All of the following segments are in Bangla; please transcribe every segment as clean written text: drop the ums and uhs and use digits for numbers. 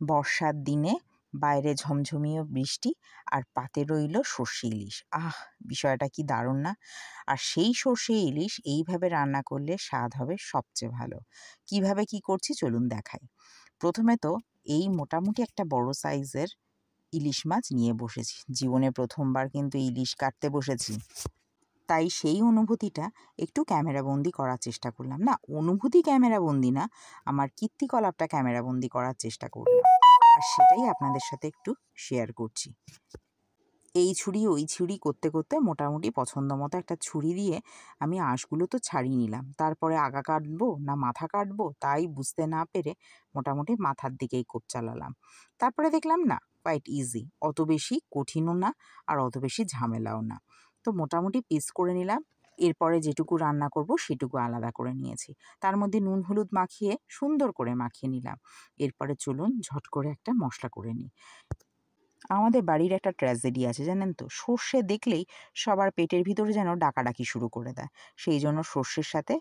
বর্ষার দিনে বাইরে ঝমঝমিয়ে বৃষ্টি আর পাতে রইল সর্ষে ইলিশ। বিষয়টা কি দারুণ না? আর সেই সর্ষে ইলিশ এইভাবে রান্না করলে স্বাদ হবে সবচেয়ে ভালো। কিভাবে কি করছি চলুন দেখাই। প্রথমে তো এই মোটামুটি একটা বড় সাইজের ইলিশ মাছ নিয়ে বসেছি। জীবনে প্রথমবার কিন্তু ইলিশ কাটতে বসেছি। তাই সেই অনুভূতিটা একটু ক্যামেরাবন্দি করার চেষ্টা করলাম। না, অনুভূতি ক্যামেরাবন্দি না, আমার কীর্তিকলাপটা ক্যামেরাবন্দি করার চেষ্টা করলাম। আর সেটাই আপনাদের সাথে একটু শেয়ার করছি। এই ছুরি ওই ছুরি করতে করতে মোটামুটি পছন্দ মতো একটা ছুরি দিয়ে আমি আঁশগুলো তো ছাড়িয়ে নিলাম। তারপরে আগা কাটবো না মাথা কাটবো তাই বুঝতে না পেরে মোটামুটি মাথার দিকেই কোপ চালালাম। তারপরে দেখলাম না, কোয়াইট ইজি, অত বেশি কঠিনও না আর অত বেশি ঝামেলাও না। তো মোটামুটি পিস করে নিলাম। এরপরে যেটুকু রান্না করব সেটুকু আলাদা করে নিয়েছি। তার মধ্যে নুন হলুদ মাখিয়ে সুন্দর করে মাখিয়ে নিলাম। এরপরে চলুন ঝট করে একটা মশলা করে নিই। আমাদের বাড়ির একটা ট্র্যাজেডি আছে জানেন তো, সর্ষে দেখলেই সবার পেটের ভিতরে যেন ডাকাডাকি শুরু করে দেয়। সেই জন্য সর্ষের সাথে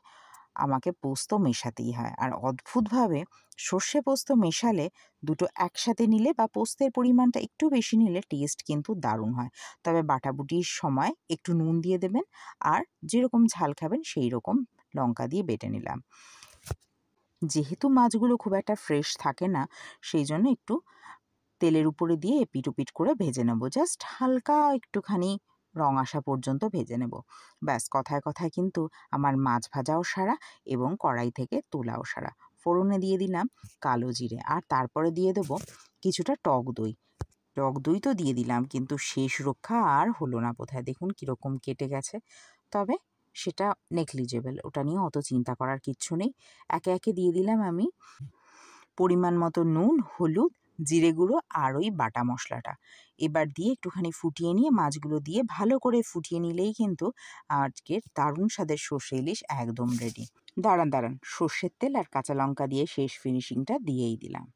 আমাকে পোস্ত মেশাতেই হয়। আর অদ্ভুতভাবে সর্ষে পোস্ত মেশালে দুটো একসাথে নিলে বা পোস্তের পরিমাণটা একটু বেশি নিলে টেস্ট কিন্তু দারুণ হয়। তবে বাটাবুটির সময় একটু নুন দিয়ে দেবেন আর যেরকম ঝাল খাবেন সেই রকম লঙ্কা দিয়ে বেটে নিলাম। যেহেতু মাছগুলো খুব একটা ফ্রেশ থাকে না, সেই জন্য একটু তেলের উপরে দিয়ে এপিট ওপিট করে ভেজে নেব। জাস্ট হালকা একটুখানি রং আসা পর্যন্ত ভেজে নেব। ব্যাস, কথায় কথায় কিন্তু আমার মাছ ভাজাও সারা এবং কড়াই থেকে তোলাও সারা। ফোড়নে দিয়ে দিলাম কালো জিরে আর তারপরে দিয়ে দেব কিছুটা টক দই। টক দই তো দিয়ে দিলাম, কিন্তু শেষ রক্ষা আর হলো না বোধহয়। দেখুন কীরকম কেটে গেছে। তবে সেটা নেগলিজেবল, ওটা নিয়ে অত চিন্তা করার কিচ্ছু নেই। একে একে দিয়ে দিলাম আমি পরিমাণ মতো নুন, হলুদ, জিরে গুঁড়ো আর ওই বাটা মশলাটা। এবার দিয়ে একটুখানি ফুটিয়ে নিয়ে মাছগুলো দিয়ে ভালো করে ফুটিয়ে নিলেই কিন্তু আজকের দারুণ স্বাদের সর্ষে ইলিশ একদম রেডি। দাঁড়ান, সর্ষের তেল আর কাঁচা লঙ্কা দিয়ে শেষ ফিনিশিংটা দিয়েই দিলাম।